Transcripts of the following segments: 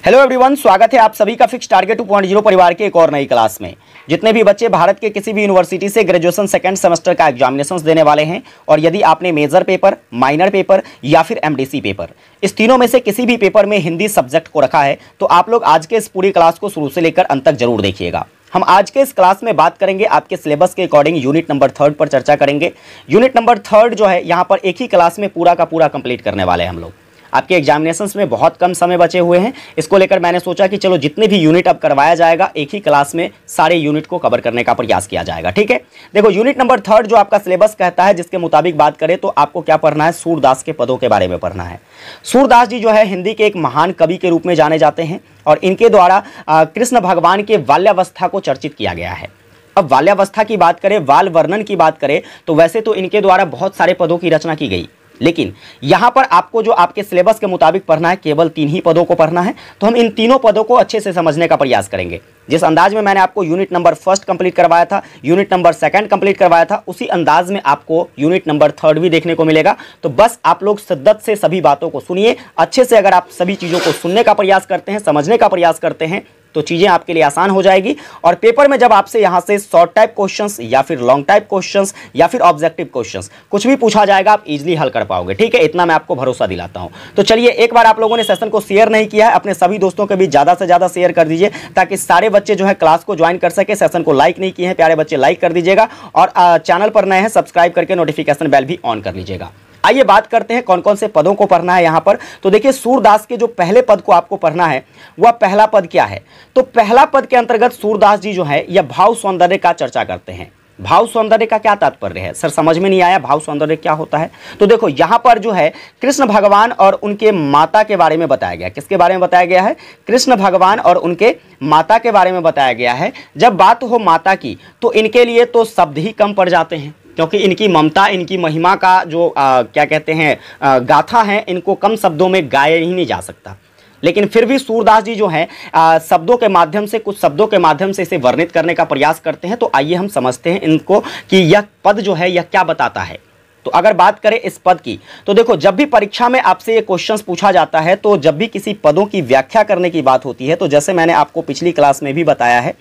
Hello everyone, स्वागत है आप सभी का फिक्स टारगेट 2.0 परिवार के एक और नई क्लास में। जितने भी बच्चे भारत के किसी भी यूनिवर्सिटी से ग्रेजुएशन सेकंड सेमेस्टर का एग्जामिनेशंस देने वाले हैं और यदि आपने मेजर पेपर, माइनर पेपर या फिर एमडीसी पेपर, इस तीनों में से किसी भी पेपर में हिंदी सब्जेक्ट को रखा है तो आप लोग आज के इस पूरी क्लास को शुरू से लेकर अंत तक जरूर देखिएगा। हम आज के इस क्लास में बात करेंगे आपके सिलेबस के अकॉर्डिंग यूनिट नंबर 3 पर चर्चा करेंगे। यूनिट नंबर 3 जो है यहाँ पर एक ही क्लास में पूरा का पूरा कंप्लीट करने वाले हैं हम लोग। आपके एग्जामिनेशंस में बहुत कम समय बचे हुए हैं, इसको लेकर मैंने सोचा कि चलो जितने भी यूनिट अब करवाया जाएगा एक ही क्लास में सारे यूनिट को कवर करने का प्रयास किया जाएगा। ठीक है, देखो यूनिट नंबर 3 जो आपका सिलेबस कहता है, जिसके मुताबिक बात करें तो आपको क्या पढ़ना है, सूरदास के पदों के बारे में पढ़ना है। सूरदास जी जो है हिंदी के एक महान कवि के रूप में जाने जाते हैं और इनके द्वारा कृष्ण भगवान के बाल्यावस्था को चर्चित किया गया है। अब बाल्यावस्था की बात करें, बाल वर्णन की बात करें तो वैसे तो इनके द्वारा बहुत सारे पदों की रचना की गई, लेकिन यहां पर आपको जो आपके सिलेबस के मुताबिक पढ़ना है केवल 3 ही पदों को पढ़ना है। तो हम इन तीनों पदों को अच्छे से समझने का प्रयास करेंगे। जिस अंदाज में मैंने आपको यूनिट नंबर 1 कंप्लीट करवाया था, यूनिट नंबर 2 कंप्लीट करवाया था, उसी अंदाज में आपको यूनिट नंबर 3 भी देखने को मिलेगा। तो बस आप लोग शिद्दत से सभी बातों को सुनिए अच्छे से। अगर आप सभी चीज़ों को सुनने का प्रयास करते हैं, समझने का प्रयास करते हैं तो चीज़ें आपके लिए आसान हो जाएगी। और पेपर में जब आपसे यहाँ से शॉर्ट टाइप क्वेश्चंस या फिर लॉन्ग टाइप क्वेश्चंस या फिर ऑब्जेक्टिव क्वेश्चंस कुछ भी पूछा जाएगा, आप इजीली हल कर पाओगे। ठीक है, इतना मैं आपको भरोसा दिलाता हूँ। तो चलिए, एक बार आप लोगों ने सेशन को शेयर नहीं किया है, अपने सभी दोस्तों के बीच ज़्यादा से ज़्यादा शेयर कर दीजिए ताकि सारे बच्चे जो है क्लास को ज्वाइन कर सके। सेशन को लाइक नहीं किए हैं प्यारे बच्चे, लाइक कर दीजिएगा और चैनल पर नए हैं सब्सक्राइब करके नोटिफिकेशन बेल भी ऑन कर लीजिएगा। आइए बात करते हैं कौन कौन से पदों को पढ़ना है यहाँ पर। तो देखिए, सूरदास के जो पहले पद को आपको पढ़ना है वह पहला पद क्या है। तो पहला पद के अंतर्गत सूरदास जी जो है यह भाव सौंदर्य का चर्चा करते हैं। भाव सौंदर्य का क्या तात्पर्य है सर, समझ में नहीं आया, भाव सौंदर्य क्या होता है। तो देखो यहाँ पर जो है कृष्ण भगवान और उनके माता के बारे में बताया गया। किसके बारे में बताया गया है? कृष्ण भगवान और उनके माता के बारे में बताया गया है। जब बात हो माता की तो इनके लिए तो शब्द ही कम पड़ जाते हैं, क्योंकि इनकी ममता, इनकी महिमा का जो क्या कहते हैं गाथा है, इनको कम शब्दों में गाया ही नहीं जा सकता। लेकिन फिर भी सूरदास जी जो हैं शब्दों के माध्यम से, कुछ शब्दों के माध्यम से इसे वर्णित करने का प्रयास करते हैं। तो आइए हम समझते हैं इनको कि यह पद जो है यह क्या बताता है। तो अगर बात करें इस पद की तो देखो, जब भी परीक्षा में आपसे ये क्वेश्चंस पूछा जाता है तो जब भी किसी पदों की व्याख्या करने की बात होती है तो जैसे मैंने आपको पिछली क्लास में भी बताया है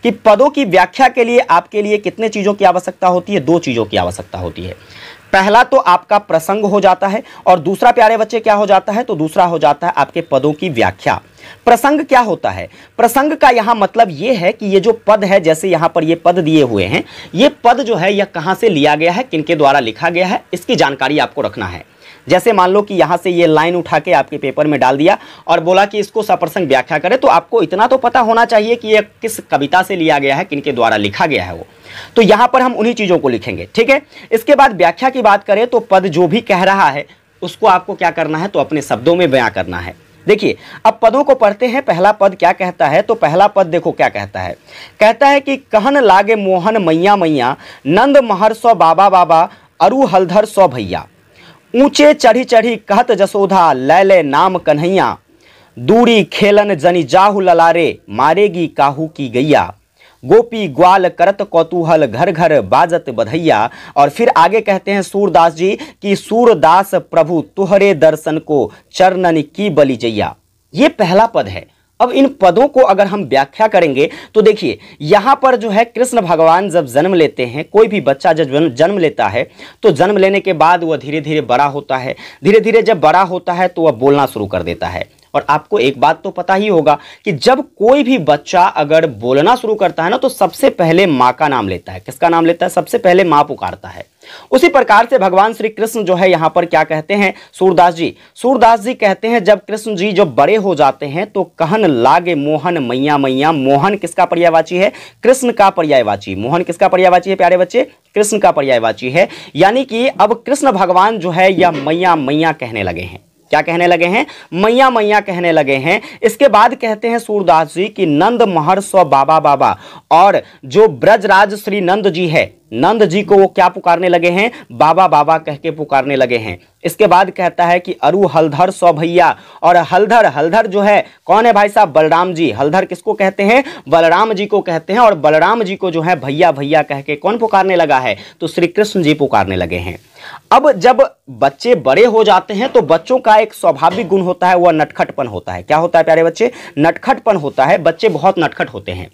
कि पदों की व्याख्या के लिए आपके लिए कितने चीज़ों की आवश्यकता होती है? 2 चीज़ों की आवश्यकता होती है। पहला तो आपका प्रसंग हो जाता है और दूसरा प्यारे बच्चे क्या हो जाता है? तो दूसरा हो जाता है आपके पदों की व्याख्या। प्रसंग क्या होता है? प्रसंग का यहां मतलब यह है कि ये जो पद है, जैसे यहां पर ये पद दिए हुए हैं, ये पद जो है यह कहां से लिया गया है, किनके द्वारा लिखा गया है, इसकी जानकारी आपको रखना है। जैसे मान लो कि यहां से ये लाइन उठा के आपके पेपर में डाल दिया और बोला कि इसको सप्रसंग व्याख्या करें, तो आपको इतना तो पता होना चाहिए कि यह किस कविता से लिया गया है, किनके द्वारा लिखा गया है वो। तो यहां पर हम उन्हीं चीजों को लिखेंगे। ठीक है, इसके बाद व्याख्या की बात करें तो पद जो भी कह रहा है उसको आपको क्या करना है? तो अपने शब्दों में बयां करना है। देखिए, अब पदों को पढ़ते हैं। पहला पद क्या कहता है? तो पहला पद देखो क्या कहता है। कहता है कि कहन लागे मोहन मैया मैया, नंद महर सौ बाबा बाबा, अरु हलधर सौ भैया, ऊंचे चढ़ी चढ़ी कहत जसोधा, लैले नाम कन्हैया, दूरी खेलन जनी जाहु ललारे, मारेगी काहू की गैया, गोपी ग्वाल करत कौतूहल, घर घर बाजत बधैया। और फिर आगे कहते हैं सूरदास जी कि सूरदास प्रभु तुहरे दर्शन को, चरणन की बलि जैया। ये पहला पद है। अब इन पदों को अगर हम व्याख्या करेंगे तो देखिए, यहाँ पर जो है कृष्ण भगवान जब जन्म लेते हैं, कोई भी बच्चा जब जन्म लेता है तो जन्म लेने के बाद वह धीरे धीरे बड़ा होता है। धीरे धीरे जब बड़ा होता है तो वह बोलना शुरू कर देता है। और आपको एक बात तो पता ही होगा कि जब कोई भी बच्चा अगर बोलना शुरू करता है ना तो सबसे पहले माँ का नाम लेता है। किसका नाम लेता है? सबसे पहले माँ पुकारता है। उसी प्रकार से भगवान श्री कृष्ण जो है यहाँ पर क्या कहते हैं सूरदास जी? सूरदास जी कहते हैं जब कृष्ण जी जब बड़े हो जाते हैं तो कहन लागे मोहन मैया मैया। मोहन किसका पर्यायवाची है? कृष्ण का पर्यायवाची। मोहन किसका पर्यायवाची है प्यारे बच्चे? कृष्ण का पर्यायवाची है। यानी कि अब कृष्ण भगवान जो है यह मैया मैया कहने लगे हैं। क्या कहने लगे हैं? मैया मैया कहने लगे हैं। इसके बाद कहते हैं सूरदास जी कि नंद महर सौ बाबा बाबा, और जो ब्रजराज श्री नंद जी है, नंद जी को वो क्या पुकारने लगे हैं, बाबा बाबा कह के पुकारने लगे हैं। इसके बाद कहता है कि अरु हलधर सौ भैया, और हलधर, हलधर जो है कौन है भाई साहब, बलराम जी। हलधर किसको कहते हैं, बलराम जी को कहते हैं, और बलराम जी को जो है भैया भैया कह के कौन पुकारने लगा है, तो श्री कृष्ण जी पुकारने लगे हैं। अब जब बच्चे बड़े हो जाते हैं तो बच्चों का एक स्वाभाविक गुण होता है, वह नटखटपन होता है। क्या होता है प्यारे बच्चे, नटखटपन होता है। बच्चे बहुत नटखट होते हैं।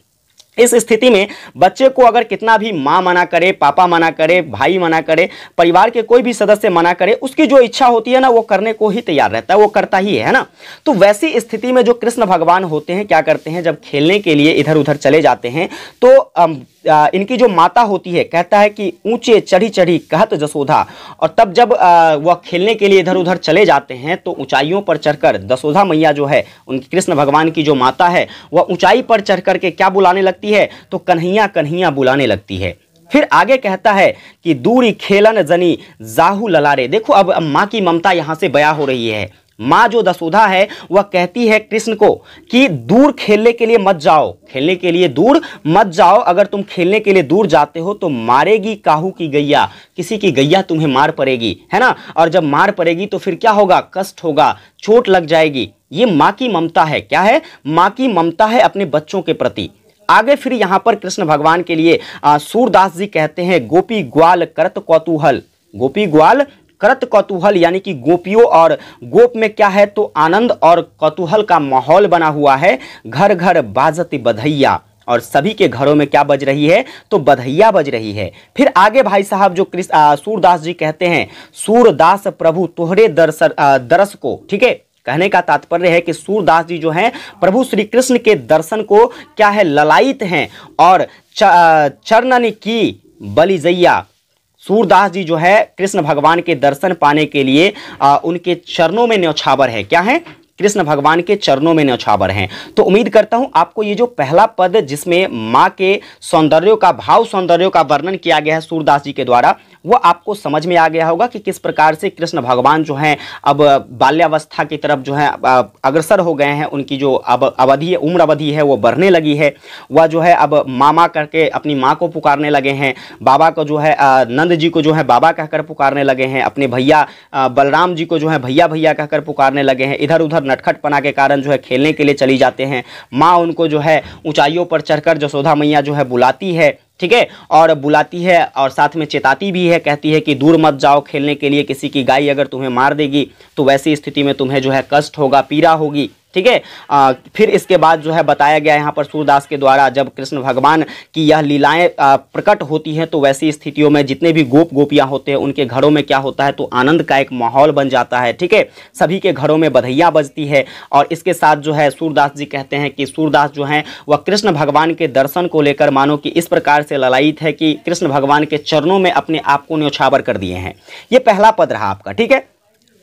इस स्थिति में बच्चे को अगर कितना भी माँ मना करे, पापा मना करे, भाई मना करे, परिवार के कोई भी सदस्य मना करे, उसकी जो इच्छा होती है ना वो करने को ही तैयार रहता है, वो करता ही है ना। तो वैसी स्थिति में जो कृष्ण भगवान होते हैं क्या करते हैं, जब खेलने के लिए इधर उधर चले जाते हैं तो इनकी जो माता होती है, कहता है कि ऊंचे चढ़ी चढ़ी कहत जसोधा, और तब जब वह खेलने के लिए इधर उधर चले जाते हैं तो ऊंचाइयों पर चढ़कर जसोधा मैया जो है, उनकी कृष्ण भगवान की जो माता है, वह ऊंचाई पर चढ़कर के क्या बुलाने लगती है, तो कन्हैया कन्हैया बुलाने लगती है। फिर आगे कहता है कि दूरी खेलन जनी जाहू ललारे। देखो अब माँ की ममता यहाँ से बयां हो रही है। माँ जो दसोधा है वह कहती है कृष्ण को कि दूर खेलने के लिए मत जाओ, खेलने के लिए दूर मत जाओ। अगर तुम खेलने के लिए दूर जाते हो तो मारेगी काहू की गैया, किसी की गैया तुम्हें मार पड़ेगी, है ना। और जब मार पड़ेगी तो फिर क्या होगा, कष्ट होगा, चोट लग जाएगी। ये माँ की ममता है। क्या है, माँ की ममता है अपने बच्चों के प्रति। आगे फिर यहां पर कृष्ण भगवान के लिए सूरदास जी कहते हैं, गोपी ग्वाल करत कौतूहल। गोपी ग्वाल करत कौतूहल, यानी कि गोपियों और गोप में क्या है, तो आनंद और कौतूहल का माहौल बना हुआ है। घर घर बाजत बधैया, और सभी के घरों में क्या बज रही है, तो बधैया बज रही है। फिर आगे भाई साहब जो सूरदास जी कहते हैं, सूरदास प्रभु तोहरे दरस को, ठीक है, कहने का तात्पर्य है कि सूरदास जी जो हैं प्रभु श्री कृष्ण के दर्शन को क्या है, ललायित हैं, और चरणन की बलिजैया। सूरदास जी जो है कृष्ण भगवान के दर्शन पाने के लिए उनके चरणों में न्यौछावर है। क्या है, कृष्ण भगवान के चरणों में न्यौछावर हैं। तो उम्मीद करता हूं आपको ये जो पहला पद जिसमें माँ के सौंदर्यों का, भाव सौंदर्यों का वर्णन किया गया है सूरदास जी के द्वारा, वो आपको समझ में आ गया होगा कि किस प्रकार से कृष्ण भगवान जो हैं अब बाल्यावस्था की तरफ जो है अग्रसर हो गए हैं। उनकी जो अब अवधि, उम्र अवधि है वो बढ़ने लगी है। वह जो है अब मामा करके अपनी माँ को पुकारने लगे हैं, बाबा को जो है नंद जी को जो है बाबा कहकर पुकारने लगे हैं, अपने भैया बलराम जी को जो है भैया भैया कहकर पुकारने लगे हैं। इधर उधर नटखटपना के कारण जो है खेलने के लिए चली जाते हैं। माँ उनको जो है ऊंचाइयों पर चढ़कर जसोधा मैया जो है बुलाती है, ठीक है, और बुलाती है और साथ में चेताती भी है, कहती है कि दूर मत जाओ खेलने के लिए, किसी की गाय अगर तुम्हें मार देगी तो वैसी स्थिति में तुम्हें जो है कष्ट होगा, पीड़ा होगी, ठीक है। फिर इसके बाद जो है बताया गया यहाँ पर सूरदास के द्वारा, जब कृष्ण भगवान की यह लीलाएं प्रकट होती हैं तो वैसी स्थितियों में जितने भी गोप गोपियाँ होते हैं उनके घरों में क्या होता है, तो आनंद का एक माहौल बन जाता है, ठीक है। सभी के घरों में बधैया बजती है। और इसके साथ जो है सूरदास जी कहते हैं कि सूरदास जो हैं वह कृष्ण भगवान के दर्शन को लेकर मानो कि इस प्रकार से ललायित है कि कृष्ण भगवान के चरणों में अपने आप को न्यौछावर कर दिए हैं। ये पहला पद रहा आपका, ठीक है।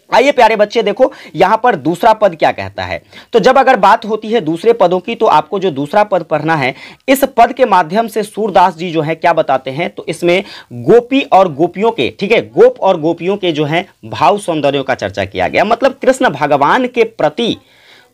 आइए प्यारे बच्चे देखो यहां पर दूसरा पद क्या कहता है। तो जब अगर बात होती है दूसरे पदों की, तो आपको जो दूसरा पद पढ़ना है, इस पद के माध्यम से सूरदास जी जो है क्या बताते हैं, तो इसमें गोपी और गोपियों के, ठीक है, गोप और गोपियों के जो है भाव सौंदर्यों का चर्चा किया गया। मतलब कृष्ण भगवान के प्रति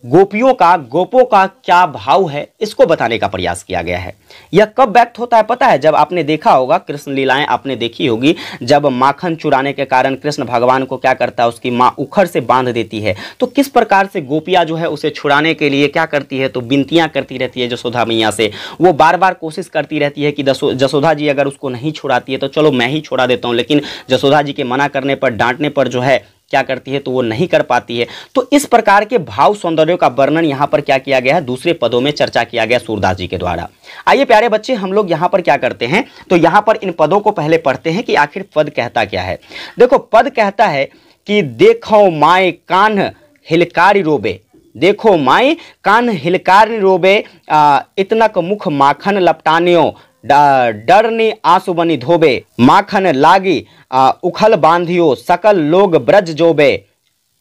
गोपियों का, गोपों का क्या भाव है, इसको बताने का प्रयास किया गया है। यह कब व्यक्त होता है पता है, जब आपने देखा होगा कृष्ण लीलाएं आपने देखी होगी, जब माखन चुराने के कारण कृष्ण भगवान को क्या करता है, उसकी माँ उखड़ से बांध देती है, तो किस प्रकार से गोपियाँ जो है उसे छुड़ाने के लिए क्या करती है, तो विनतियाँ करती रहती है जसोधा मैया से। वो बार बार कोशिश करती रहती है कि जसोधा जी अगर उसको नहीं छुड़ाती है तो चलो मैं ही छुड़ा देता हूँ, लेकिन जसोधा जी के मना करने पर, डांटने पर जो है क्या करती है, तो वो नहीं कर पाती है। तो इस प्रकार के भाव सौंदर्यों का वर्णन यहां पर क्या किया गया है, दूसरे पदों में चर्चा किया गया सूरदास जी के द्वारा। आइए प्यारे बच्चे हम लोग यहां पर क्या करते हैं, तो यहां पर इन पदों को पहले पढ़ते हैं कि आखिर पद कहता क्या है। देखो पद कहता है कि देखो माए कान हिलकारी रोबे, देखो माए कान हिलकारी रोबे, इतनक मुख माखन लपटानियो, डरनी आंसू बनी धोबे, माखन लागी उखल बांधियो, सकल लोग ब्रज जोबे।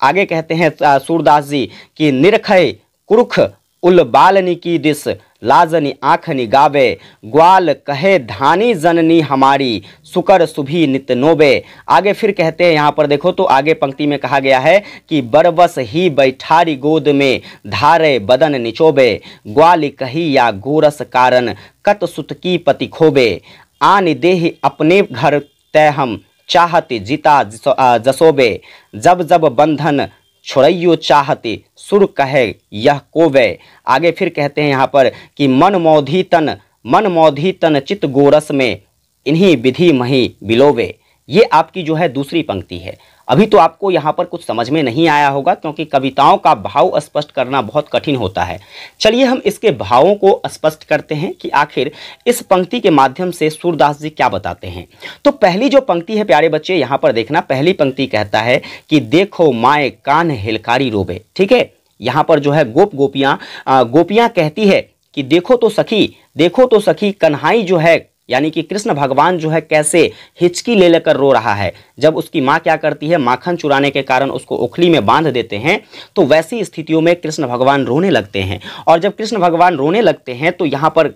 आगे कहते हैं सूरदास जी कि निरखय कुरुख उल बालनी की दिस, लाजनी आँखनी गावे, ग्वाल कहे धानी जननी हमारी, सुकर सुभी नित नोबे। आगे फिर कहते हैं यहाँ पर देखो, तो आगे पंक्ति में कहा गया है कि बरबस ही बैठारी गोद में, धारे बदन निचोबे, ग्वाली कही या गोरस कारण, कत सुत की पति खोबे। आन देह अपने घर तय हम, चाहते जीता जसोबे, जब जब बंधन छुड़ैयो चाहते, सुर कहे यह कोवे। आगे फिर कहते हैं यहाँ पर कि मन मौधी तन चित गोरस में, इन्हीं विधि मही बिलोवे। ये आपकी जो है दूसरी पंक्ति है। अभी तो आपको यहाँ पर कुछ समझ में नहीं आया होगा, क्योंकि कविताओं का भाव स्पष्ट करना बहुत कठिन होता है। चलिए हम इसके भावों को स्पष्ट करते हैं कि आखिर इस पंक्ति के माध्यम से सूरदास जी क्या बताते हैं। तो पहली जो पंक्ति है प्यारे बच्चे, यहाँ पर देखना, पहली पंक्ति कहता है कि देखो माए कान हिलकारी रोबे। ठीक है, यहाँ पर जो है गोपियाँ कहती है कि देखो तो सखी कन्हाई जो है, यानी कि कृष्ण भगवान जो है कैसे हिचकी ले लेकर रो रहा है। जब उसकी माँ क्या करती है, माखन चुराने के कारण उसको उखली में बांध देते हैं, तो वैसी स्थितियों में कृष्ण भगवान रोने लगते हैं। और जब कृष्ण भगवान रोने लगते हैं तो यहाँ पर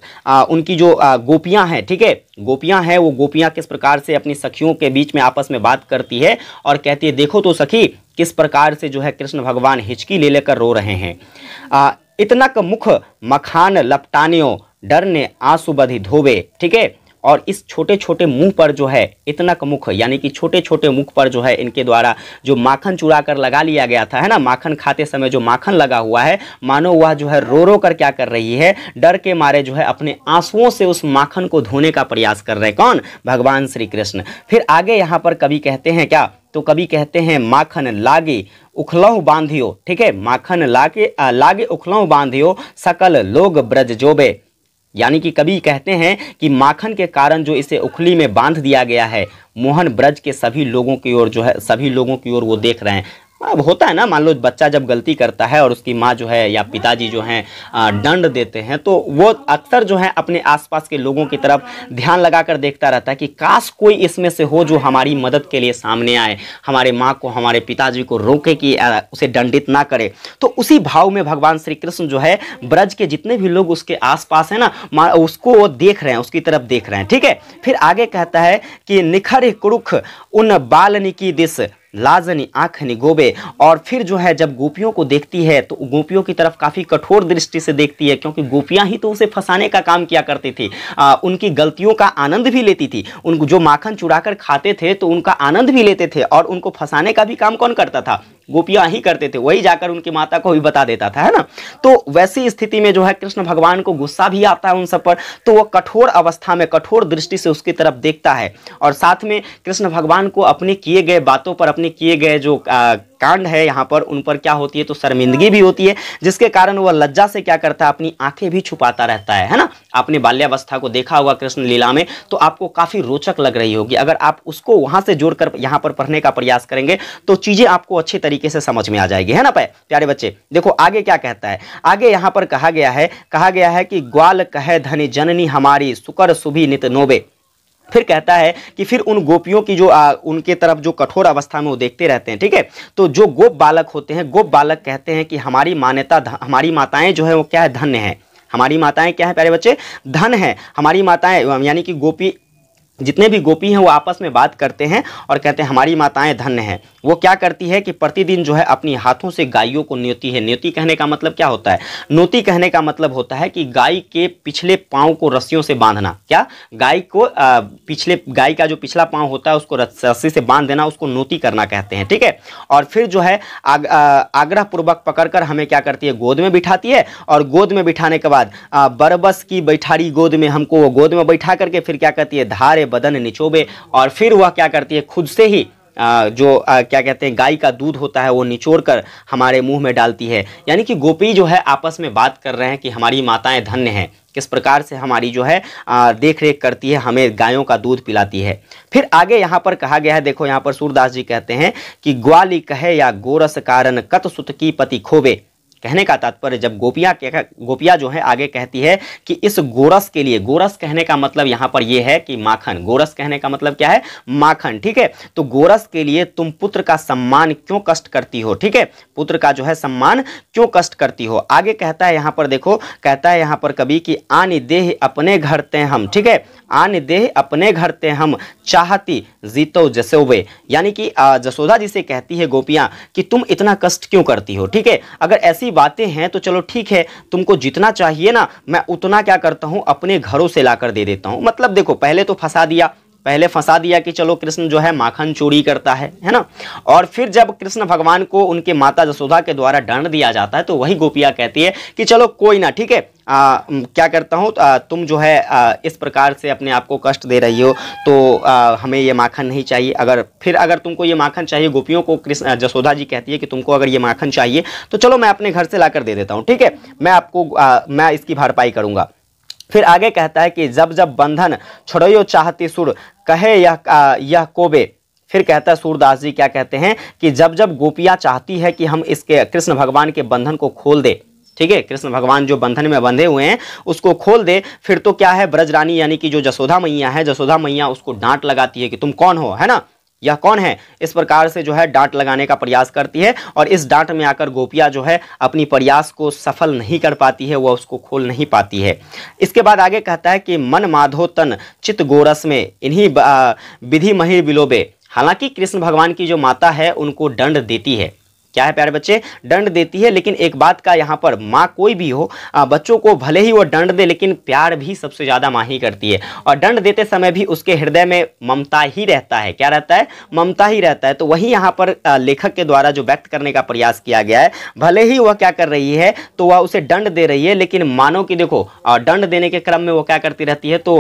उनकी जो गोपियाँ हैं, ठीक है, गोपियाँ हैं, वो गोपियाँ किस प्रकार से अपनी सखियों के बीच में आपस में बात करती है और कहती है देखो तो सखी किस प्रकार से जो है कृष्ण भगवान हिचकी ले लेकर रो रहे हैं। इतनक मुख मखान लपटानियों, डर ने आंसू बधी धोबे। ठीक है, और इस छोटे छोटे मुंह पर जो है, इतनक मुख यानी कि छोटे छोटे मुख पर जो है इनके द्वारा जो माखन चुरा कर लगा लिया गया था, है ना, माखन खाते समय जो माखन लगा हुआ है, मानो वह जो है रो रो कर क्या कर रही है, डर के मारे जो है अपने आंसुओं से उस माखन को धोने का प्रयास कर रहे हैं। कौन? भगवान श्री कृष्ण। फिर आगे यहाँ पर कवि कहते हैं क्या, तो कवि कहते हैं माखन लागे उखलहु बांधियो। ठीक है, माखन लागे उखलहु बांधियो, सकल लोग ब्रज जोबे। यानी कि कवि कहते हैं कि माखन के कारण जो इसे उखली में बांध दिया गया है, मोहन ब्रज के सभी लोगों की ओर जो है, सभी लोगों की ओर वो देख रहे हैं। अब होता है ना, मान लो बच्चा जब गलती करता है और उसकी माँ जो है या पिताजी जो हैं दंड देते हैं, तो वो अक्सर जो है अपने आसपास के लोगों की तरफ ध्यान लगाकर देखता रहता है कि काश कोई इसमें से हो जो हमारी मदद के लिए सामने आए, हमारे माँ को, हमारे पिताजी को रोके कि उसे दंडित ना करे। तो उसी भाव में भगवान श्री कृष्ण जो है ब्रज के जितने भी लोग उसके आसपास है ना, उसको देख रहे हैं, उसकी तरफ देख रहे हैं। ठीक है, फिर आगे कहता है कि निखर कुरुख उन बालनी की दिस, लाजनी आँख निगोबे। और फिर जो है जब गोपियों को देखती है तो गोपियों की तरफ काफ़ी कठोर दृष्टि से देखती है, क्योंकि गोपियां ही तो उसे फंसाने का काम किया करती थी, उनकी गलतियों का आनंद भी लेती थी। उनको जो माखन चुराकर खाते थे तो उनका आनंद भी लेते थे, और उनको फंसाने का भी काम कौन करता था? गोपियां ही करते थे। वही जाकर उनकी माता को भी बता देता था, है ना। तो वैसी स्थिति में जो है कृष्ण भगवान को गुस्सा भी आता है उन सब पर, तो वो कठोर अवस्था में कठोर दृष्टि से उसकी तरफ देखता है। और साथ में कृष्ण भगवान को अपने किए गए बातों पर, अपने किए गए जो कांड है यहाँ पर, उन पर क्या होती है, तो शर्मिंदगी भी होती है, जिसके कारण वह लज्जा से क्या करता है, अपनी आंखें भी छुपाता रहता है ना। आपने बाल्यावस्था को देखा होगा कृष्ण लीला में, तो आपको काफी रोचक लग रही होगी। अगर आप उसको वहां से जोड़कर यहाँ पर पढ़ने का प्रयास करेंगे तो चीजें आपको अच्छी तरीके से समझ में आ जाएगी, है ना प्यारे बच्चे। देखो आगे क्या कहता है, आगे यहाँ पर कहा गया है कि ग्वाल कहे धनी जननी हमारी, सुकर सुभी नित नोबे। फिर कहता है कि फिर उन गोपियों की जो उनके तरफ जो कठोर अवस्था में वो देखते रहते हैं, ठीक है। तो जो गोप बालक होते हैं, गोप बालक कहते हैं कि हमारी माताएं जो है वो क्या है, धन्य है। हमारी माताएं क्या है प्यारे बच्चे, धन है। हमारी माताएं यानी कि गोपी, जितने भी गोपी हैं वो आपस में बात करते हैं और कहते हैं हमारी माताएं धन्य हैं। वो क्या करती है कि प्रतिदिन जो है अपनी हाथों से गायों को न्योती है। न्योती कहने का मतलब क्या होता है, नोती कहने का मतलब होता है कि गाय के पिछले पाँव को रस्सियों से बांधना। क्या, गाय को गाय का जो पिछला पाँव होता है उसको रस्सी से बांध देना, उसको नोती करना कहते हैं, ठीक है। और फिर जो है आग्रह पूर्वक पकड़कर हमें क्या करती है, गोद में बिठाती है, और गोद में बिठाने के बाद बरबस की बैठारी गोद में, हमको वो गोद में बैठा करके फिर क्या करती है, धारे बदन निचोबे। और फिर वह क्या करती है, खुद से ही क्या कहते हैं, गाय का दूध होता है वो निचोड़ कर हमारे मुंह में डालती है। यानी कि गोपी जो है आपस में बात कर रहे हैं कि हमारी माताएं धन्य हैं, किस प्रकार से हमारी जो है देख रेख करती है, हमें गायों का दूध पिलाती है। फिर आगे यहाँ पर कहा गया है, देखो यहाँ पर सूरदास जी कहते हैं कि ग्वाली कहे या गोरस कारण कत सुत की पति खोबे। कहने का तात्पर्य, जब गोपियाँ जो है आगे कहती है कि इस गोरस के लिए, गोरस कहने का मतलब यहाँ पर यह है कि माखन, गोरस कहने का मतलब क्या है, माखन, ठीक है। तो गोरस के लिए तुम पुत्र का सम्मान क्यों कष्ट करती हो, ठीक है, पुत्र का जो है सम्मान क्यों कष्ट करती हो। आगे कहता है यहाँ पर, देखो कहता है यहाँ पर कवि कि आन देह अपने घर ते हम, ठीक है, आन देह अपने घर ते हम, चाहती जीतो जसोबे। यानी कि जसोदा जी से कहती है गोपियाँ कि तुम इतना कष्ट क्यों करती हो, ठीक है। अगर ऐसी ऐसी बातें हैं तो चलो ठीक है, तुमको जितना चाहिए ना मैं उतना क्या करता हूँ अपने घरों से लाकर दे देता हूँ। मतलब देखो पहले तो फंसा दिया कि चलो कृष्ण जो है माखन चोरी करता है ना। और फिर जब कृष्ण भगवान को उनके माता जसोदा के द्वारा दंड दिया जाता है तो वही गोपियाँ कहती है कि चलो कोई ना, ठीक है, क्या करता हूँ, तुम जो है इस प्रकार से अपने आप को कष्ट दे रही हो तो हमें ये माखन नहीं चाहिए। अगर तुमको ये माखन चाहिए, गोपियों को कृष्ण जसोदा जी कहती है कि तुमको अगर ये माखन चाहिए तो चलो मैं अपने घर से लाकर दे देता हूँ, ठीक है, मैं इसकी भरपाई करूँगा। फिर आगे कहता है कि जब जब बंधन छोड़ो चाहती सुर कहे यह कोबे। फिर कहता है सूरदास जी क्या कहते हैं कि जब जब गोपियाँ चाहती है कि हम इसके कृष्ण भगवान के बंधन को खोल दे, ठीक है, कृष्ण भगवान जो बंधन में बंधे हुए हैं उसको खोल दे, फिर तो क्या है, ब्रजरानी यानी कि जो जसोदा मैया है, जसोदा मैया उसको डांट लगाती है कि तुम कौन हो, है ना, यह कौन है, इस प्रकार से जो है डांट लगाने का प्रयास करती है। और इस डांट में आकर गोपियाँ जो है अपनी प्रयास को सफल नहीं कर पाती है, वह उसको खोल नहीं पाती है। इसके बाद आगे कहता है कि मन माधो तन चित गोरस में इन्हीं विधि मही बिलोबे। हालांकि कृष्ण भगवान की जो माता है उनको दंड देती है, क्या है प्यारे बच्चे, दंड देती है। लेकिन एक बात का यहाँ पर, माँ कोई भी हो, बच्चों को भले ही वो दंड दे लेकिन प्यार भी सबसे ज़्यादा माँ ही करती है। और दंड देते समय भी उसके हृदय में ममता ही रहता है, क्या रहता है, ममता ही रहता है। तो वही यहाँ पर लेखक के द्वारा जो व्यक्त करने का प्रयास किया गया है, भले ही वह क्या कर रही है, तो वह उसे दंड दे रही है, लेकिन मानो कि देखो दंड देने के क्रम में वो क्या करती रहती है, तो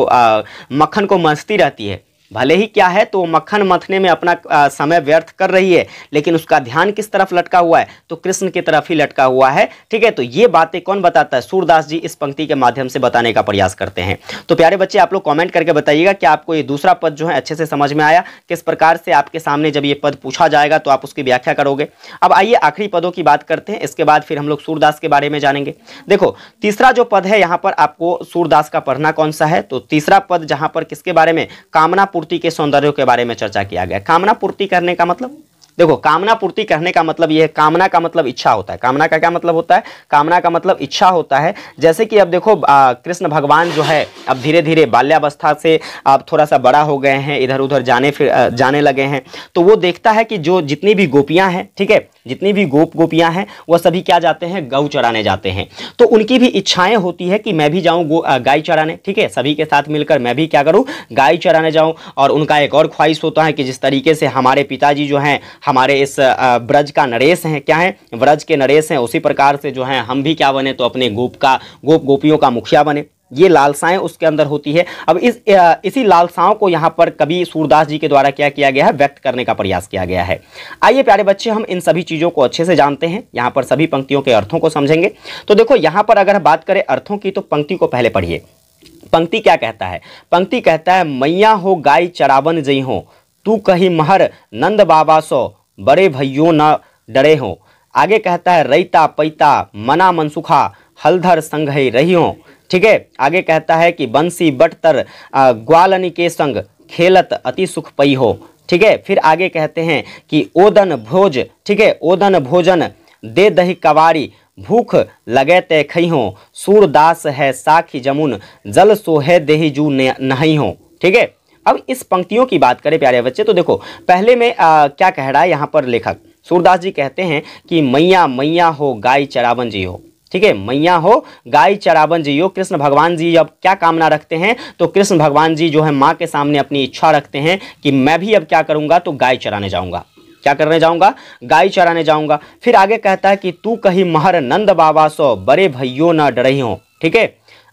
मक्खन को मसती रहती है। भले ही क्या है, तो मक्खन मथने में अपना समय व्यर्थ कर रही है, लेकिन उसका ध्यान किस तरफ लटका हुआ है, तो कृष्ण की तरफ ही लटका हुआ है, ठीक है। तो ये बातें कौन बताता है, सूरदास जी इस पंक्ति के माध्यम से बताने का प्रयास करते हैं। तो प्यारे बच्चे आप लोग कमेंट करके बताइएगा कि आपको ये दूसरा पद जो है अच्छे से समझ में आया, किस प्रकार से आपके सामने जब ये पद पूछा जाएगा तो आप उसकी व्याख्या करोगे। अब आइए आखिरी पदों की बात करते हैं, इसके बाद फिर हम लोग सूरदास के बारे में जानेंगे। देखो तीसरा जो पद है यहाँ पर आपको सूरदास का पढ़ना कौन सा है, तो तीसरा पद जहाँ पर किसके बारे में, कामना पूर्ति के सौंदर्य के बारे में चर्चा किया गया। कामना पूर्ति करने का मतलब, देखो कामना पूर्ति करने का मतलब यह है, कामना का मतलब इच्छा होता है। कामना का क्या मतलब होता है, कामना का मतलब इच्छा होता है। जैसे कि अब देखो कृष्ण भगवान जो है अब धीरे धीरे बाल्यावस्था से अब थोड़ा सा बड़ा हो गए हैं, इधर उधर जाने लगे हैं, तो वो देखता है कि जो जितनी भी गोपियां हैं, ठीक है, जितनी भी गोपियां हैं वह सभी क्या जाते हैं, गौ चराने जाते हैं। तो उनकी भी इच्छाएं होती है कि मैं भी जाऊं गाय चराने, ठीक है, सभी के साथ मिलकर मैं भी क्या करूं, गाय चराने जाऊं। और उनका एक और ख्वाहिश होता है कि जिस तरीके से हमारे पिताजी जो हैं हमारे इस ब्रज का नरेश हैं, क्या है, ब्रज के नरेश हैं, उसी प्रकार से जो है हम भी क्या बने, तो अपने गोपियों का मुखिया बने। ये लालसाएं उसके अंदर होती है। अब इसी लालसाओं को यहाँ पर कवि सूरदास जी के द्वारा क्या किया गया है, व्यक्त करने का प्रयास किया गया है। आइए प्यारे बच्चे हम इन सभी चीज़ों को अच्छे से जानते हैं, यहाँ पर सभी पंक्तियों के अर्थों को समझेंगे। तो देखो यहाँ पर अगर बात करें अर्थों की, तो पंक्ति को पहले पढ़िए। पंक्ति क्या कहता है, पंक्ति कहता है मैया हो गाय चरावन जई हो, तू कही महर नंद बाबा सो, बड़े भैयों न डरे हो। आगे कहता है रईता पैता मना मनसुखा, हलधर संघई रही हो, ठीक है। आगे कहता है कि बंसी बटतर ग्वालनी के संग खेलत अति सुख पई हो, ठीक है। फिर आगे कहते हैं कि ओदन भोज, ठीक है, ओदन भोजन दे दही कवारी, भूख लगे ते खई हो, सूरदास है साखी जमुन, जल सोहे देही जू नही हो, ठीक है। अब इस पंक्तियों की बात करें प्यारे बच्चे, तो देखो पहले में क्या कह रहा है यहाँ पर लेखक सूरदास जी, कहते हैं कि मैया मैया हो गाय चरावन जी हो, ठीक है, मैया हो गाय चरावन जी हो। कृष्ण भगवान जी अब क्या कामना रखते हैं, तो कृष्ण भगवान जी जो है माँ के सामने अपनी इच्छा रखते हैं कि मैं भी अब क्या करूँगा, तो गाय चराने जाऊँगा। क्या करने जाऊँगा, गाय चराने जाऊँगा। फिर आगे कहता है कि तू कही महर नंद बाबा सो, बड़े भैयों न डरही हो, ठीक है।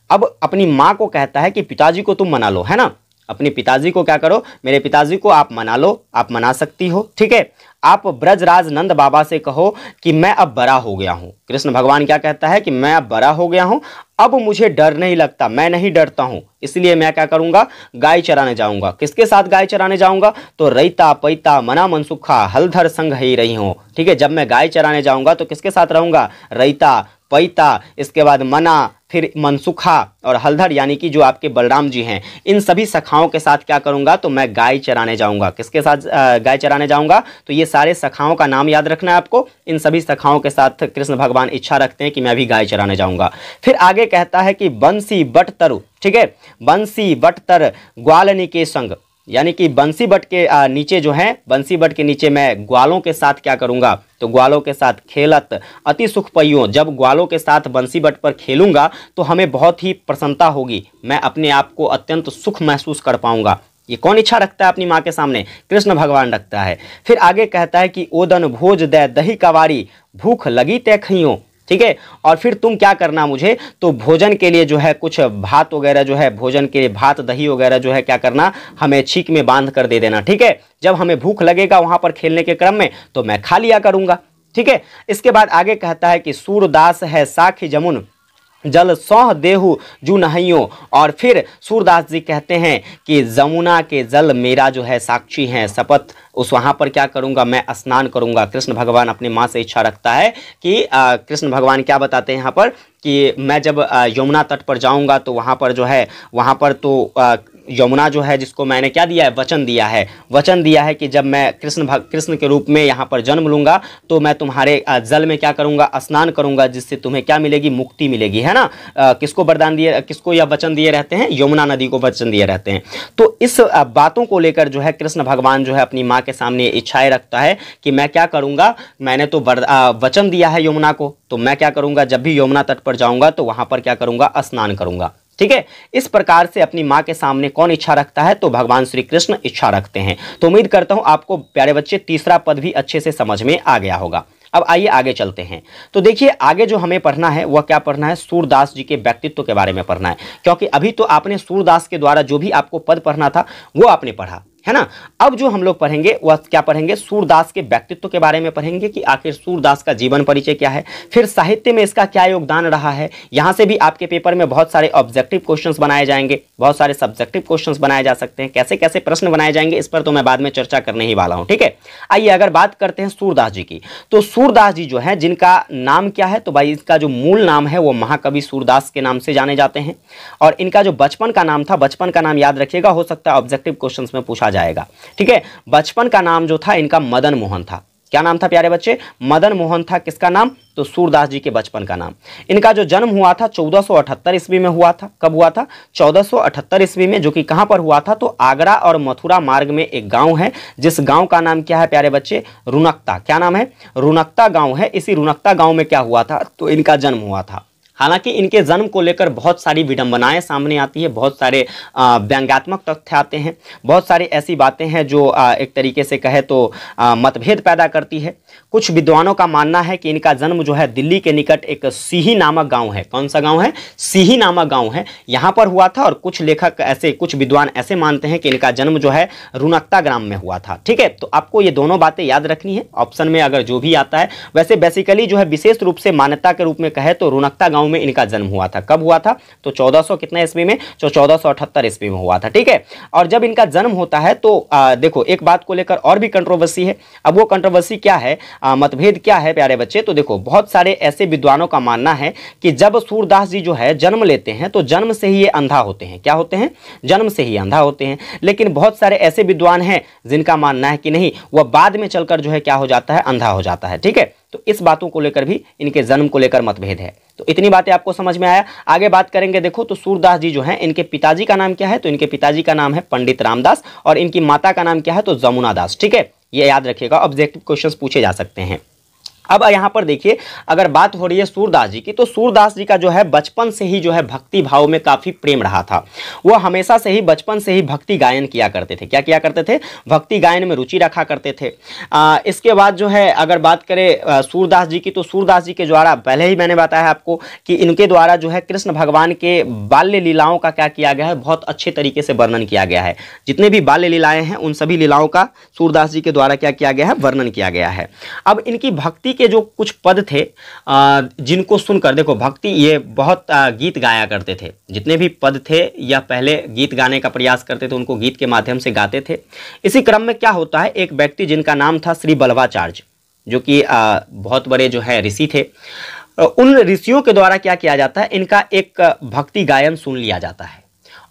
अब अपनी माँ को कहता है कि पिताजी को तुम मना लो, है ना, अपने पिताजी को क्या करो, मेरे पिताजी को आप मना लो, आप मना सकती हो, ठीक है। आप ब्रजराज नंद बाबा से कहो कि मैं अब बड़ा हो गया हूँ। कृष्ण भगवान क्या कहता है कि मैं अब बड़ा हो गया हूँ, अब मुझे डर नहीं लगता, मैं नहीं डरता हूँ, इसलिए मैं क्या करूँगा, गाय चराने जाऊँगा। किसके साथ गाय चराने जाऊँगा, तो रईता पैता मना मनसुखा, हलधर संग ही रही हूँ, ठीक है। जब मैं गाय चराने जाऊँगा तो किसके साथ रहूँगा, रईता पैता, इसके बाद मना, फिर मनसुखा और हलधर यानी कि जो आपके बलराम जी हैं, इन सभी सखाओं के साथ क्या करूंगा, तो मैं गाय चराने जाऊंगा। किसके साथ गाय चराने जाऊंगा, तो ये सारे सखाओं का नाम याद रखना है आपको। इन सभी सखाओं के साथ कृष्ण भगवान इच्छा रखते हैं कि मैं भी गाय चराने जाऊंगा। फिर आगे कहता है कि बंसी बट तरु, ठीक है, बंसी बट तर ग्वालनी के संग, यानी कि बंसी बट के नीचे जो है, बंसी बट के नीचे मैं ग्वालों के साथ क्या करूंगा, तो ग्वालों के साथ खेलत अति सुख पइयों, जब ग्वालों के साथ बंसी बट पर खेलूंगा तो हमें बहुत ही प्रसन्नता होगी, मैं अपने आप को अत्यंत सुख महसूस कर पाऊंगा। ये कौन इच्छा रखता है अपनी माँ के सामने? कृष्ण भगवान रखता है। फिर आगे कहता है कि ओदन भोज दे दही कवारी, भूख लगी तय खइयों, ठीक है। और फिर तुम क्या करना मुझे, तो भोजन के लिए जो है कुछ भात वगैरह जो है, भोजन के लिए भात दही वगैरह जो है क्या करना, हमें छीक में बांध कर दे देना, ठीक है। जब हमें भूख लगेगा वहां पर खेलने के क्रम में तो मैं खा लिया करूंगा, ठीक है। इसके बाद आगे कहता है कि सूरदास है साखी जमुन, जल सौह देहु जू नहियों। और फिर सूरदास जी कहते हैं कि जमुना के जल मेरा जो है साक्षी है, शपथ उस वहाँ पर क्या करूँगा, मैं स्नान करूँगा। कृष्ण भगवान अपनी माँ से इच्छा रखता है कि कृष्ण भगवान क्या बताते हैं यहाँ पर कि मैं जब यमुना तट पर जाऊँगा तो वहाँ पर जो है, वहाँ पर तो यमुना जो है जिसको मैंने क्या दिया है, वचन दिया है कि जब मैं कृष्ण के रूप में यहाँ पर जन्म लूँगा तो मैं तुम्हारे जल में क्या करूँगा, स्नान करूँगा, जिससे तुम्हें क्या मिलेगी, मुक्ति मिलेगी, है ना। किसको वरदान दिए, किसको यह वचन दिए रहते हैं, यमुना नदी को वचन दिए रहते हैं। तो इस बातों को लेकर जो है कृष्ण भगवान जो है अपनी माँ के सामने इच्छाएं रखता है कि मैं क्या करूँगा, मैंने तो वचन दिया है यमुना को, तो मैं क्या करूँगा, जब भी यमुना तट पर जाऊँगा तो वहाँ पर क्या करूँगा, स्नान करूँगा, ठीक है। इस प्रकार से अपनी माँ के सामने कौन इच्छा रखता है, तो भगवान श्री कृष्ण इच्छा रखते हैं। तो उम्मीद करता हूं आपको प्यारे बच्चे तीसरा पद भी अच्छे से समझ में आ गया होगा। अब आइए आगे चलते हैं। तो देखिए आगे जो हमें पढ़ना है वह क्या पढ़ना है, सूरदास जी के व्यक्तित्व के बारे में पढ़ना है, क्योंकि अभी तो आपने सूरदास के द्वारा जो भी आपको पद पढ़ना था वो आपने पढ़ा, है ना। अब जो हम लोग पढ़ेंगे वह क्या पढ़ेंगे, सूरदास के व्यक्तित्व के बारे में पढ़ेंगे कि आखिर सूरदास का जीवन परिचय क्या है, फिर साहित्य में इसका क्या योगदान रहा है। यहाँ से भी आपके पेपर में बहुत सारे ऑब्जेक्टिव क्वेश्चंस बनाए जाएंगे, बहुत सारे सब्जेक्टिव क्वेश्चंस बनाए जा सकते हैं, कैसे कैसे प्रश्न बनाए जाएंगे इस पर तो मैं बाद में चर्चा करने ही वाला हूँ, ठीक है। आइए अगर बात करते हैं सूरदास जी की, तो सूरदास जी जो है जिनका नाम क्या है, तो भाई इसका जो मूल नाम है वो महाकवि सूरदास के नाम से जाने जाते हैं। और इनका जो बचपन का नाम था, बचपन का नाम याद रखिएगा, हो सकता है ऑब्जेक्टिव क्वेश्चंस में पूछा जाएगा, ठीक है। बचपन का नाम जो था इनका मदन मोहन था। क्या नाम था प्यारे बच्चे, मदन मोहन था किसका नाम, तो सूरदास जी के बचपन का नाम। इनका जो जन्म हुआ था 1478 ईस्वी में हुआ था। कब हुआ था, 1478 ईस्वी में, जो कि कहां पर हुआ था, तो आगरा और मथुरा मार्ग में एक गांव है जिस गांव का नाम क्या है प्यारे बच्चे, रुनकता। क्या नाम है, रुनकता गांव है। इसी रुनकता गांव में क्या हुआ था, तो इनका जन्म हुआ था। हालांकि इनके जन्म को लेकर बहुत सारी विडंबनाएं सामने आती है, बहुत सारे व्यंग्यात्मक तथ्य आते हैं, बहुत सारी ऐसी बातें हैं जो एक तरीके से कहे तो मतभेद पैदा करती है। कुछ विद्वानों का मानना है कि इनका जन्म जो है दिल्ली के निकट एक सीही नामक गांव है। कौन सा गांव है, सीही नामक गांव है, यहाँ पर हुआ था। और कुछ लेखक ऐसे, कुछ विद्वान ऐसे मानते हैं कि इनका जन्म जो है रुनकता ग्राम में हुआ था, ठीक है। तो आपको ये दोनों बातें याद रखनी है ऑप्शन में अगर जो भी आता है। वैसे बेसिकली जो है विशेष रूप से मान्यता के रूप में कहे तो रुनकता गांव में इनका जन्म हुआ था। कब हुआ था, तो 1400 कितना ईस्वी में, तो 1478 ईस्वी में हुआ था, ठीक है। और जब इनका जन्म होता है तो देखो एक बात को लेकर और भी कंट्रोवर्सी है। अब वो कंट्रोवर्सी क्या है, मतभेद क्या है प्यारे बच्चे, तो देखो बहुत सारे ऐसे विद्वानों का मानना है कि जब सूरदास जी जो है जन्म लेते हैं तो जन्म से ही ये अंधा होते हैं। क्या होते हैं, जन्म से ही अंधा होते हैं। लेकिन बहुत सारे ऐसे विद्वान हैं जिनका मानना है कि नहीं, वह बाद में चलकर जो है क्या हो जाता है, अंधा हो जाता है, ठीक है। तो इस बातों को लेकर भी, इनके जन्म को लेकर मतभेद है। तो इतनी बातें आपको समझ में आया। आगे बात करेंगे। देखो तो सूरदास जी जो हैं इनके पिताजी का नाम क्या है, तो इनके पिताजी का नाम है पंडित रामदास और इनकी माता का नाम क्या है, तो जमुना दास, ठीक है। ये याद रखिएगा, ऑब्जेक्टिव क्वेश्चंस पूछे जा सकते हैं। अब यहाँ पर देखिए अगर बात हो रही है सूरदास जी की, तो सूरदास जी का जो है बचपन से ही जो है भक्ति भाव में काफ़ी प्रेम रहा था। वह हमेशा से ही बचपन से ही भक्ति गायन किया करते थे। क्या किया करते थे, भक्ति गायन में रुचि रखा करते थे। इसके बाद जो है अगर बात करें सूरदास जी की, तो सूरदास जी के द्वारा पहले ही मैंने बताया आपको कि इनके द्वारा जो है कृष्ण भगवान के बाल्य लीलाओं का क्या किया गया है, बहुत अच्छे तरीके से वर्णन किया गया है। जितने भी बाल्य लीलाएँ हैं उन सभी लीलाओं का सूरदास जी के द्वारा क्या किया गया है, वर्णन किया गया है। अब इनकी भक्ति के जो कुछ पद थे जिनको सुनकर, देखो भक्ति ये बहुत गीत गाया करते थे। जितने भी पद थे या पहले गीत गाने का प्रयास करते थे उनको गीत के माध्यम से गाते थे। इसी क्रम में क्या होता है, एक व्यक्ति जिनका नाम था श्री बल्लवाचार्य, जो कि बहुत बड़े जो है ऋषि थे, उन ऋषियों के द्वारा क्या किया जाता है, इनका एक भक्ति गायन सुन लिया जाता है।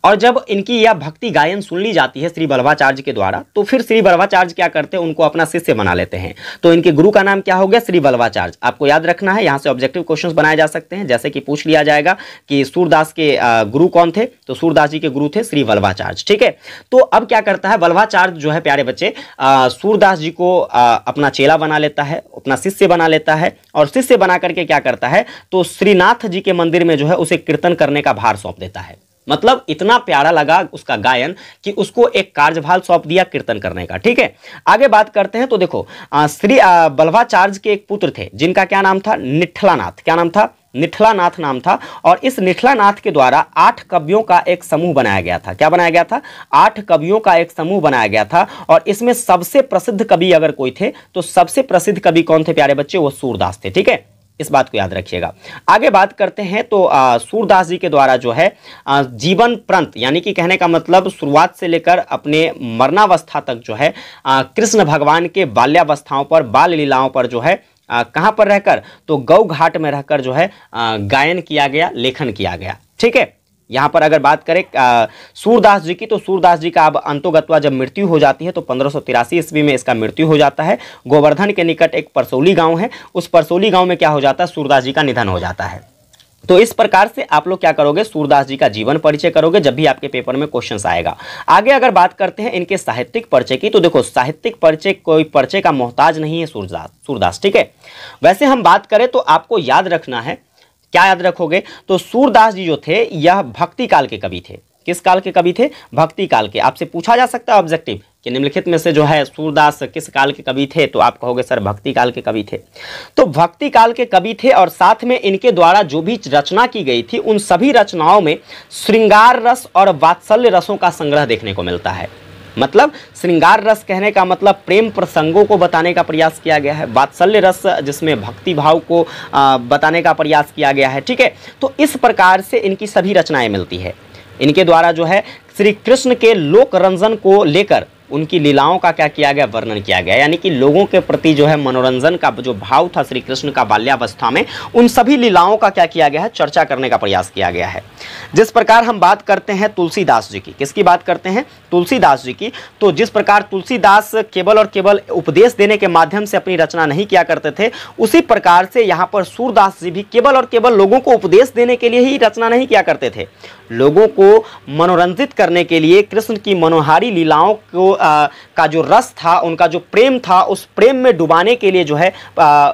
और जब इनकी यह भक्ति गायन सुन ली जाती है श्री वल्लभाचार्य के द्वारा, तो फिर श्री वल्लभाचार्य क्या करते हैं, उनको अपना शिष्य बना लेते हैं। तो इनके गुरु का नाम क्या हो गया, श्री वल्लभाचार्य। आपको याद रखना है, यहाँ से ऑब्जेक्टिव क्वेश्चंस बनाए जा सकते हैं, जैसे कि पूछ लिया जाएगा कि सूरदास के गुरु कौन थे, तो सूरदास जी के गुरु थे श्री वल्लभाचार्य। ठीक है, तो अब क्या करता है वल्लभाचार्य जो है प्यारे बच्चे, सूरदास जी को अपना चेला बना लेता है, अपना शिष्य बना लेता है, और शिष्य बना करके क्या करता है, तो श्रीनाथ जी के मंदिर में जो है उसे कीर्तन करने का भार सौंप देता है। मतलब इतना प्यारा लगा उसका गायन कि उसको एक कार्यभार सौंप दिया कीर्तन करने का। ठीक है, आगे बात करते हैं। तो देखो श्री वल्लभाचार्य के एक पुत्र थे जिनका क्या नाम था, निठलानाथ। क्या नाम था, निठलानाथ नाम था। और इस निठलानाथ के द्वारा 8 कवियों का एक समूह बनाया गया था। क्या बनाया गया था, 8 कवियों का एक समूह बनाया गया था। और इसमें सबसे प्रसिद्ध कवि अगर कोई थे तो सबसे प्रसिद्ध कवि कौन थे प्यारे बच्चे, वो सूरदास थे। ठीक है, इस बात को याद रखिएगा। आगे बात करते हैं। तो सूरदास जी के द्वारा जो है जीवन पर्यंत, यानी कि कहने का मतलब शुरुआत से लेकर अपने मरणावस्था तक जो है कृष्ण भगवान के बाल्यावस्थाओं पर, बाल लीलाओं पर जो है कहां पर रहकर, तो गौ घाट में रहकर जो है गायन किया गया, लेखन किया गया। ठीक है, यहाँ पर अगर बात करें सूरदास जी की, तो सूरदास जी का अब अंतोगत्वा जब मृत्यु हो जाती है तो 1583 ईस्वी में इसका मृत्यु हो जाता है। गोवर्धन के निकट एक परसौली गांव है, उस परसौली गांव में क्या हो जाता है, सूरदास जी का निधन हो जाता है। तो इस प्रकार से आप लोग क्या करोगे, सूरदास जी का जीवन परिचय करोगे जब भी आपके पेपर में क्वेश्चंस आएगा। आगे अगर बात करते हैं इनके साहित्यिक परिचय की, तो देखो साहित्यिक परिचय कोई परिचय का मोहताज नहीं है सूरदास। ठीक है, वैसे हम बात करें तो आपको याद रखना है, क्या याद रखोगे, तो सूरदास जी जो थे यह भक्ति काल के कवि थे। किस काल के कवि थे, भक्ति काल के। आपसे पूछा जा सकता है ऑब्जेक्टिव कि निम्नलिखित में से जो है सूरदास किस काल के कवि थे, तो आप कहोगे सर भक्ति काल के कवि थे। तो भक्ति काल के कवि थे, और साथ में इनके द्वारा जो भी रचना की गई थी उन सभी रचनाओं में श्रृंगार रस और वात्सल्य रसों का संग्रह देखने को मिलता है। मतलब श्रृंगार रस कहने का मतलब प्रेम प्रसंगों को बताने का प्रयास किया गया है, वात्सल्य रस जिसमें भक्ति भाव को बताने का प्रयास किया गया है। ठीक है, तो इस प्रकार से इनकी सभी रचनाएं मिलती है। इनके द्वारा जो है श्री कृष्ण के लोक रंजन को लेकर उनकी लीलाओं का क्या किया गया, वर्णन किया गया। यानी कि लोगों के प्रति जो है मनोरंजन का जो भाव था श्री कृष्ण का बाल्यावस्था में, उन सभी लीलाओं का क्या किया गया है, चर्चा करने का प्रयास किया गया है। जिस प्रकार हम बात करते हैं तुलसीदास जी की, किसकी बात करते हैं, तुलसीदास जी की, तो जिस प्रकार तुलसीदास केवल और केवल उपदेश देने के माध्यम से अपनी रचना नहीं किया करते थे, उसी प्रकार से यहाँ पर सूरदास जी भी केवल और केवल लोगों को उपदेश देने के लिए ही रचना नहीं किया करते थे, लोगों को मनोरंजित करने के लिए कृष्ण की मनोहारी लीलाओं को का जो रस था, उनका जो प्रेम था, उस प्रेम में डुबाने के लिए जो है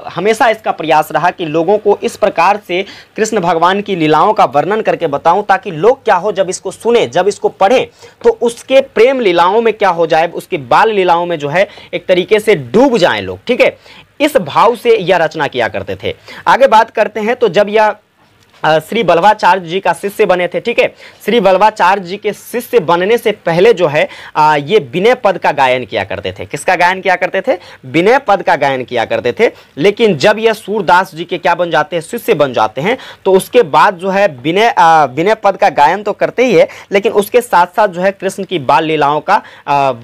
हमेशा इसका प्रयास रहा कि लोगों को इस प्रकार से कृष्ण भगवान की लीलाओं का वर्णन करके बताऊं, ताकि लोग क्या हो, जब इसको सुने, जब इसको पढ़ें, तो उसके प्रेम लीलाओं में क्या हो जाए, उसके बाल लीलाओं में जो है एक तरीके से डूब जाएं लोग। ठीक है, इस भाव से यह रचना किया करते थे। आगे बात करते हैं। तो जब यह श्री वल्लभाचार्य जी का शिष्य बने थे, ठीक है, श्री वल्लभाचार्य जी के शिष्य बनने से पहले जो है ये विनय पद का गायन किया करते थे। किसका गायन किया करते थे, विनय पद का गायन किया करते थे। लेकिन जब यह सूरदास जी के क्या बन जाते हैं, शिष्य बन जाते हैं, तो उसके बाद जो है विनय पद का गायन तो करते ही है, लेकिन उसके साथ साथ जो है कृष्ण की बाल लीलाओं का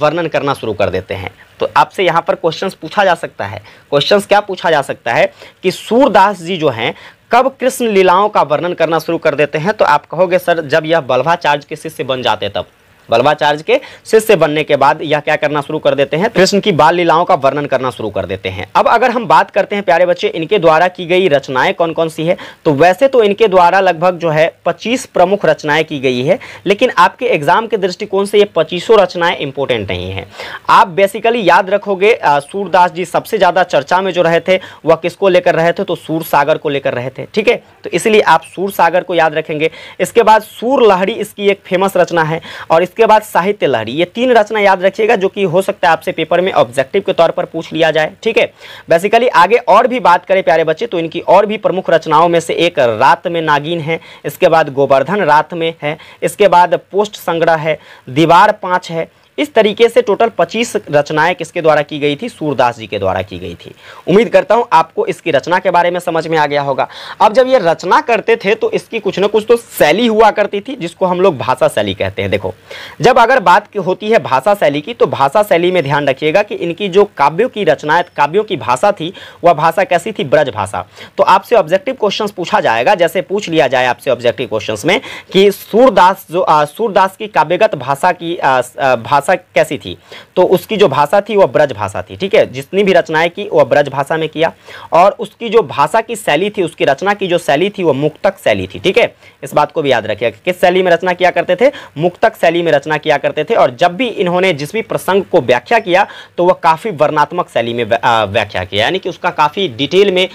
वर्णन करना शुरू कर देते हैं। तो आपसे यहाँ पर क्वेश्चंस पूछा जा सकता है, क्वेश्चंस क्या पूछा जा सकता है कि सूरदास जी जो हैं कब कृष्ण लीलाओं का वर्णन करना शुरू कर देते हैं, तो आप कहोगे सर जब यह वल्लभाचार्य के शिष्य बन जाते तब। वल्लभाचार्य के शिष्य बनने के बाद यह क्या करना शुरू कर देते हैं, कृष्ण की बाल लीलाओं का वर्णन करना शुरू कर देते हैं। अब अगर हम बात करते हैं प्यारे बच्चे इनके द्वारा की गई रचनाएं कौन कौन सी है, तो वैसे तो इनके द्वारा लगभग जो है 25 प्रमुख रचनाएं की गई है, लेकिन आपके एग्जाम के दृष्टिकोण से ये 25 रचनाएं इंपॉर्टेंट नहीं है। आप बेसिकली याद रखोगे सूरदास जी सबसे ज्यादा चर्चा में जो रहे थे वह किसको लेकर रहे थे, तो सूर सागर को लेकर रहे थे। ठीक है, तो इसलिए आप सूर सागर को याद रखेंगे। इसके बाद सूर लहरी इसकी एक फेमस रचना है, और इसके बाद साहित्य लहरी। ये 3 रचना याद रखिएगा जो कि हो सकता है आपसे पेपर में ऑब्जेक्टिव के तौर पर पूछ लिया जाए। ठीक है, बेसिकली आगे और भी बात करें प्यारे बच्चे तो इनकी और भी प्रमुख रचनाओं में से एक रात में नागिन है, इसके बाद गोवर्धन रात में है, इसके बाद पोस्ट संग्रह है, दीवार 5 है, इस तरीके से टोटल 25 रचनाएं किसके द्वारा की गई थी? सूरदास जी के द्वारा की गई थी। उम्मीद करता हूं आपको इसकी रचना के बारे में समझ में आ गया होगा। अब जब ये रचना करते थे तो इसकी कुछ ना कुछ तो शैली हुआ करती थी, जिसको हम लोग भाषा शैली कहते हैं। देखो, जब अगर बात होती है भाषा शैली की, तो भाषा शैली में ध्यान रखिएगा कि इनकी जो काव्यों की रचनाएं, काव्यों की भाषा थी, वह भाषा कैसी थी? ब्रज भाषा। तो आपसे ऑब्जेक्टिव क्वेश्चंस पूछा जाएगा, जैसे पूछ लिया जाए आपसे ऑब्जेक्टिव क्वेश्चंस में कि सूरदास की काव्यगत भाषा की भाषा कैसी थी? तो उसकी जो भाषा थी वह ब्रज भाषा थी। ठीक है, जितनी भी रचनाएं की वह ब्रज भाषा में किया, और उसकी जो भाषा की शैली थी, उसकी रचना की जो शैली थी वह मुक्तक शैली थी। ठीक है, इस बात को भी याद रखिएगा। किस शैली में रचना किया करते थे? मुक्तक शैली में रचना किया करते थे। और जब भी इन्होंने जिस भी प्रसंग को व्याख्या किया तो वह काफी वर्णनात्मक शैली में व्याख्या किया, यानी कि उसका काफी डिटेल में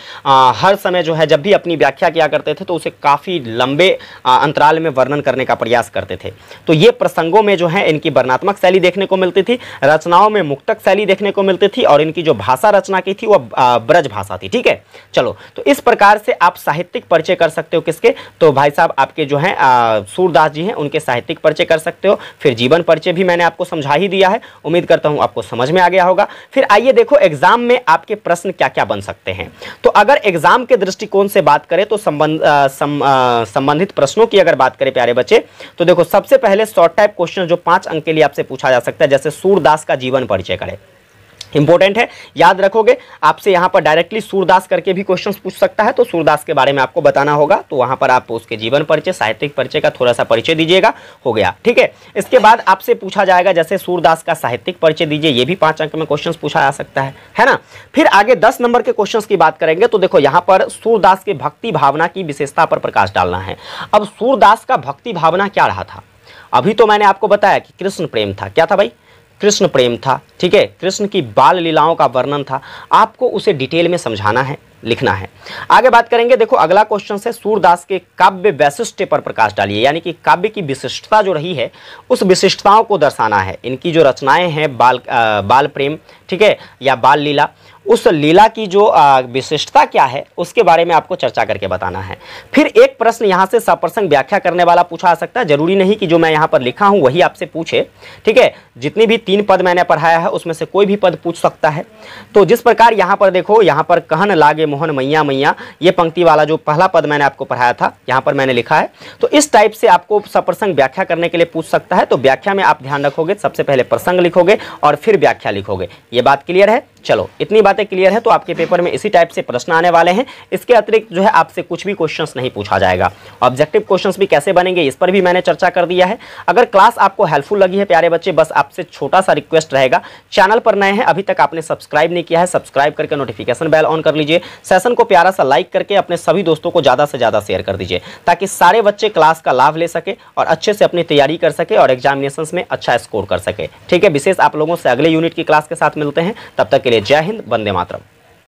हर समय जो है जब भी अपनी व्याख्या किया करते थे तो उसे काफी लंबे अंतराल में वर्णन करने का प्रयास करते थे। तो ये प्रसंगों में जो है इनकी वर्णनात्मक शैली देखने को मिलती थी, रचनाओं में मुक्तक शैली देखने को मिलती थी, और इनकी जो भाषा रचना की थी वह ब्रज भाषा थी। ठीक है, चलो, तो इस प्रकार से आप साहित्यिक परिचय कर सकते हो। किसके? तो भाई साहब आपके जो हैं सूरदास जी हैं, उनके साहित्यिक परिचय कर सकते हो। फिर जीवन परिचय भी मैंने आपको समझा ही दिया है, उम्मीद करता हूं आपको समझ में आ गया होगा। फिर आइए देखो एग्जाम में आपके प्रश्न क्या क्या बन सकते हैं। तो अगर एग्जाम के दृष्टिकोण से बात करें तो संबंधित प्रश्नों की अगर बात करें प्यारे बच्चे, तो देखो सबसे पहले शॉर्ट टाइप क्वेश्चन जो 5 अंक के लिए आपसे पूछा जा सकता है, जैसे सूरदास का जीवन परिचय करें। इंपॉर्टेंट है, याद रखोगे। आपसे यहां पर डायरेक्टली सूरदास करके भी क्वेश्चंस पूछ सकता है, तो सूरदास के बारे में आपको बताना होगा, तो वहां पर आप उसके जीवन परिचय, साहित्यिक परिचय का थोड़ा सा परिचय दीजिएगा, हो गया। ठीक है, इसके बाद आपसे पूछा जाएगा जैसे सूरदास का साहित्यिक परिचय दीजिए, ये भी 5 अंक में क्वेश्चंस पूछा जा सकता है ना। फिर आगे 10 नंबर के क्वेश्चंस की बात करेंगे, तो देखो यहां पर सूरदास के भक्ति भावना की विशेषता पर प्रकाश डालना है। अब सूरदास का भक्ति भावना क्या रहा था? अभी तो मैंने आपको बताया कि कृष्ण प्रेम था। क्या था भाई? कृष्ण प्रेम था। ठीक है, कृष्ण की बाल लीलाओं का वर्णन था। आपको उसे डिटेल में समझाना है, लिखना है। आगे बात करेंगे, देखो अगला क्वेश्चन है सूरदास के काव्य वैशिष्ट्य पर प्रकाश डालिए, यानी कि काव्य की विशिष्टता जो रही है उस विशिष्टताओं को दर्शाना है। इनकी जो रचनाएं हैं बाल प्रेम, ठीक है, या बाल लीला, उस लीला की जो विशिष्टता क्या है उसके बारे में आपको चर्चा करके बताना है। फिर एक प्रश्न यहाँ से सप्रसंग व्याख्या करने वाला पूछा जा सकता है, जरूरी नहीं कि जो मैं यहाँ पर लिखा हूँ वही आपसे पूछे। ठीक है, जितनी भी 3 पद मैंने पढ़ाया है उसमें से कोई भी पद पूछ सकता है। तो जिस प्रकार यहाँ पर देखो, यहाँ पर कहन लागे मोहन मैया मैया, ये पंक्ति वाला जो पहला पद मैंने आपको पढ़ाया था यहाँ पर मैंने लिखा है, तो इस टाइप से आपको सप्रसंग व्याख्या करने के लिए पूछ सकता है। तो व्याख्या में आप ध्यान रखोगे, सबसे पहले प्रसंग लिखोगे और फिर व्याख्या लिखोगे। ये बात क्लियर है? चलो, इतनी बातें क्लियर है तो आपके पेपर में इसी टाइप से प्रश्न आने वाले हैं। इसके अतिरिक्त जो है आपसे कुछ भी क्वेश्चंस नहीं पूछा जाएगा। ऑब्जेक्टिव क्वेश्चंस भी कैसे बनेंगे इस पर भी मैंने चर्चा कर दिया है। अगर क्लास आपको हेल्पफुल लगी है प्यारे बच्चे, बस आपसे छोटा सा रिक्वेस्ट रहेगा, चैनल पर नए हैं, अभी तक आपने सब्सक्राइब नहीं किया है, सब्सक्राइब करके नोटिफिकेशन बेल ऑन कर लीजिए। सेशन को प्यारा सा लाइक करके अपने सभी दोस्तों को ज़्यादा से ज़्यादा शेयर कर दीजिए, ताकि सारे बच्चे क्लास का लाभ ले सके और अच्छे से अपनी तैयारी कर सके और एग्जामिनेशन में अच्छा स्कोर कर सके। ठीक है, विशेष आप लोगों से अगले यूनिट की क्लास के साथ मिलते हैं, तब तक के लिए जय हिंद, वंदे मातरम।